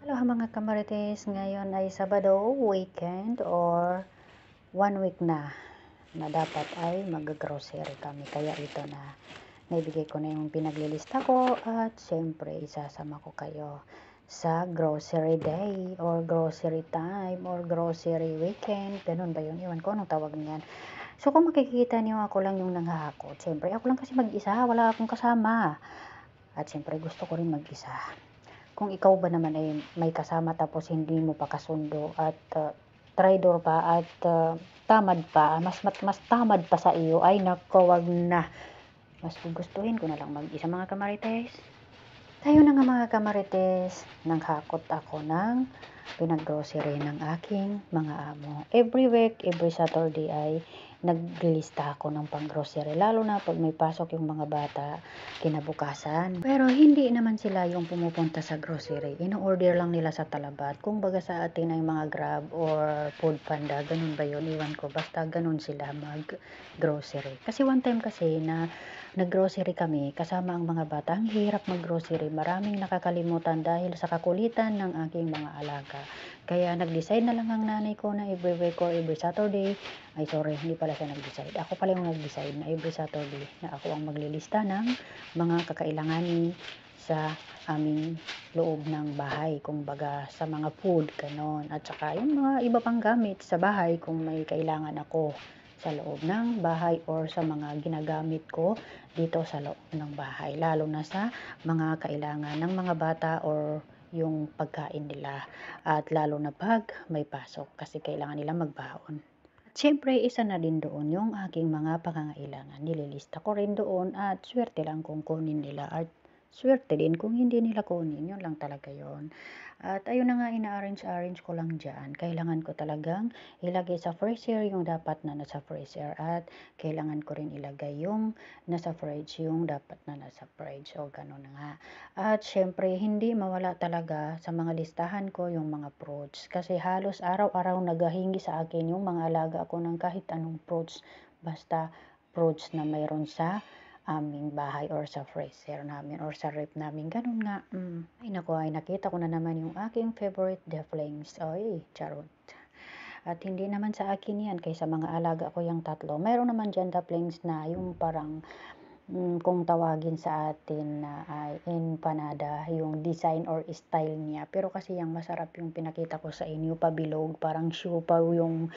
Hello mga kamarites, ngayon ay Sabado, weekend or 1 week na dapat ay mag-grocery kami. Kaya ito na, naibigay ko na yung pinaglilista ko at syempre isasama ko kayo sa grocery day or grocery time or grocery weekend. Ganun ba yun? Iwan ko anong tawag niyan. So kung makikita niyo ako lang yung nanghahakot, syempre ako lang kasi mag-isa, wala akong kasama. At syempre gusto ko rin mag-isa. Kung ikaw ba naman ay may kasama tapos hindi mo pa kasundo at traidor pa at tamad pa, mas tamad pa sa iyo, ay nako, wag na. Mas gugustuhin ko na lang mag-isa mga kamarites. Tayo na nga mga kamarites, nanghakot ako ng pinag-grocery ng aking mga amo. Every week, every Saturday ay naglilista ako ng pang-grocery. Lalo na pag may pasok yung mga bata kinabukasan. Pero hindi naman sila yung pumupunta sa grocery. Ino-order lang nila sa talabat. Kung baga sa atin ay mga Grab or Food Panda, ganun ba yun? Iwan ko. Basta ganun sila mag-grocery. Kasi one time kasi na nag-grocery kami kasama ang mga bata. Ang hirap mag-grocery. Maraming nakakalimutan dahil sa kakulitan ng aking mga alaga. Kaya nag-decide na lang ang nanay ko na every week or every Saturday, ay sorry, hindi pala siya nag-decide. Ako pala yung nag-decide na every Saturday na ako ang maglilista ng mga kakailanganin sa aming loob ng bahay. Kung baga sa mga food, ganon. At saka yung mga iba pang gamit sa bahay kung may kailangan ako sa loob ng bahay or sa mga ginagamit ko dito sa loob ng bahay. Lalo na sa mga kailangan ng mga bata or yung pagkain nila. At lalo na pag may pasok kasi kailangan nila magbaon. Siyempre, isa na din doon yung aking mga pangangailangan. Nililista ko rin doon at swerte lang kung kunin nila at swerte din kung hindi nila kunin. Yun lang talaga yun. At ayun na nga, ina-arrange ko lang dyan. Kailangan ko talagang ilagay sa freezer yung dapat na nasa freezer. At kailangan ko rin ilagay yung nasa fridge yung dapat na nasa fridge. O gano'n na nga. At syempre, hindi mawala talaga sa mga listahan ko yung mga fruits. Kasi halos araw-araw naghahingi sa akin yung mga alaga ko ng kahit anong fruits. Basta fruits na mayroon sa aming bahay or sa freezer namin or sa ref namin. Ganun nga. Ay naku, ay nakita ko na naman yung aking favorite dumplings. Oy, charot. At hindi naman sa akin yan, kaysa mga alaga ko yung tatlo. Mayroon naman dyan dumplings na yung parang kung tawagin sa atin na ay empanada, yung design or style niya. Pero kasi yung masarap yung pinakita ko sa inyo, pabilog, parang syupaw yung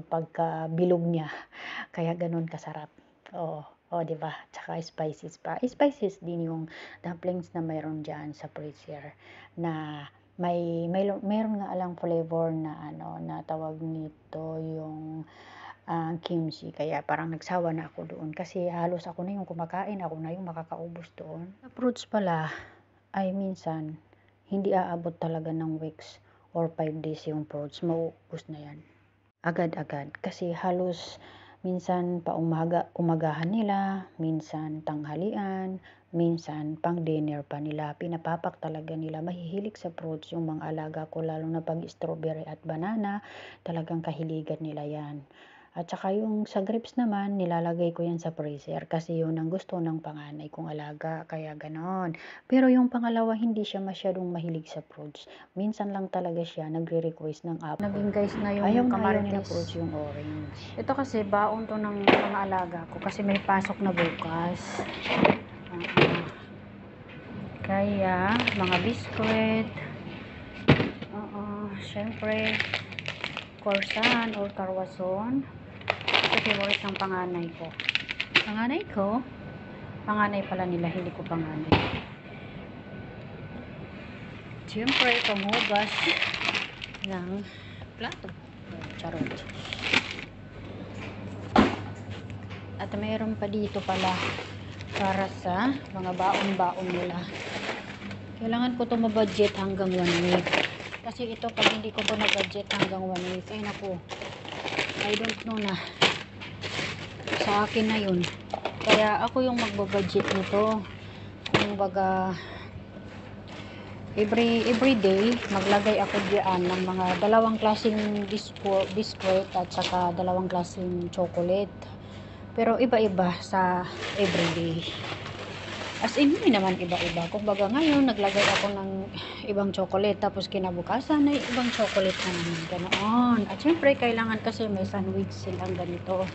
pagkabilog niya. Kaya ganun kasarap. Oo. Oh, 'di ba? Tsaka spices pa. Spices din yung dumplings na mayroon diyan sa freezer na mayroon nga alang flavor na ano, na tawag nito yung kimchi. Kaya parang nagsawa na ako doon kasi halos ako na yung kumakain, ako na yung makakaubos doon. Sa fruits pala ay minsan hindi aabot talaga ng weeks or 5 days yung fruits, mauubos na yan agad-agad kasi halos minsan umagahan nila, minsan tanghalian, minsan pang dinner pa nila. Pinapapak talaga nila. Mahihilig sa fruits yung mga alaga ko, lalo na pag strawberry at banana, talagang kahiligan nila yan. At saka yung sa grapes naman, nilalagay ko yan sa freezer kasi yun ang gusto ng panganay kong alaga, kaya ganon. Pero yung pangalawa, hindi siya masyadong mahilig sa fruits. Minsan lang talaga siya nagre-request ng apple. Naging guys na yung Ayaw kamarites. na fruits yung orange. Ito kasi baon to ng mga alaga ko kasi may pasok na bukas. Kaya mga biskwit. Syempre corsan or karwason. Ito favorite ng panganay ko. Panganay pala nila, hindi ko panganay. Syempre panghugas ng plato. Charot. At mayroon pa dito pala para sa mga baon-baon nila. Kailangan ko to ma-budget hanggang 1 week. Kasi ito pag hindi ko to na-budget hanggang 1 week, ay naku, I don't know na. Sa akin na yun. Kaya ako yung magbo-budget nito. Kung baga every day maglagay ako diyan ng mga dalawang klaseng biscuit at saka dalawang klaseng chocolate, pero iba-iba sa everyday. As in, hindi naman iba-iba. Kumbaga ngayon, naglagay ako ng ibang chocolate. Tapos kinabukasan ay ibang chocolate na naman. Ganoon. At syempre, kailangan kasi may sandwich silang ganito.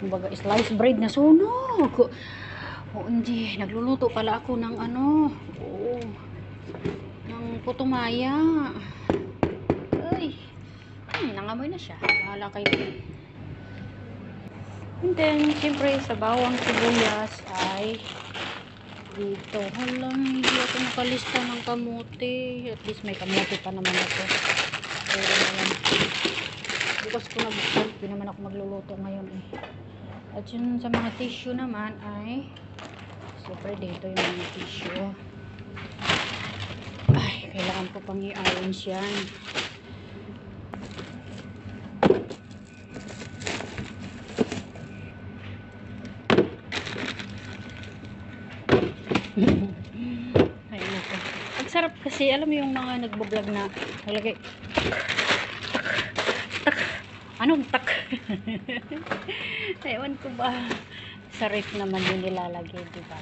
Kumbaga, sliced bread na sunog. O hindi, nagluluto pala ako ng ano. Oo. Ng putumaya. Ay. Nangamoy na siya. Bahala kayo. And then, syempre, sa bawang sibuyas ay dito. Hala, hindi ako nakalista ng kamote. At least may kamote pa naman ako. Pero naman, bukas ko na buksan. Hindi naman ako magluluto ngayon eh. At yun sa mga tissue naman ay syempre dito yung mga tissue. Ay, kailangan ko pang i-arrange yan. Ay, nako. Ang sarap kasi, alam mo yung mga nagbo-vlog na naglagay tak. Anong tak? Ewan ko ba. Sa ref naman yung nilalagay, diba?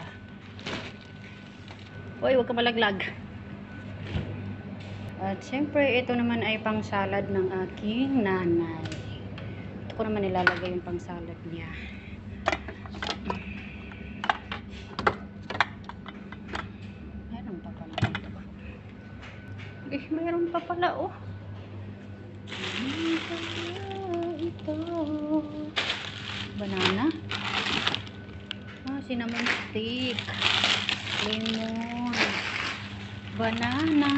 Uy, huwag ka malaglag. At syempre, ito naman ay pang salad ng aking nanay. Ito ko naman nilalagay yung pang salad niya. Meron pa pala ito. Eh, meron pa pala, oh. Ito. Banana. Cinnamon stick. Lemon. Banana.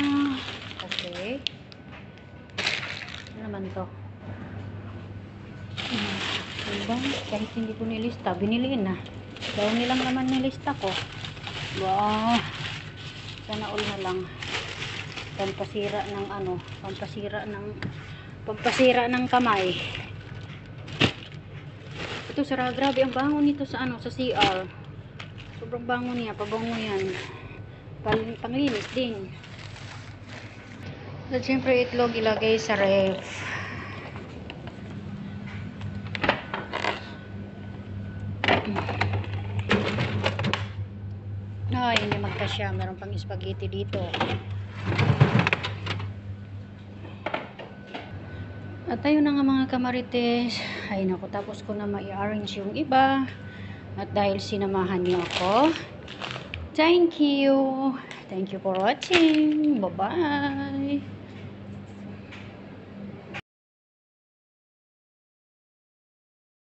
Okay. Ano naman to? Diba? Kahit hindi ko nilista, binili na. Daw nilang naman nilista ko. Wow. Sana all na lang. Pampasira ng ano, pampasira ng kamay. Ito sara, grabe ang bango nito sa ano, sa CR. Sobrang bango niya, pabango yan. Panglinis din. At syempre itlog ilagay sa ref. Ay, hindi magkasya. Meron pang spaghetti dito. At ayun na nga mga kamarites. Ay naku, tapos ko na ma-arrange yung iba. At dahil sinamahan niyo ako, thank you. Thank you for watching. Bye-bye.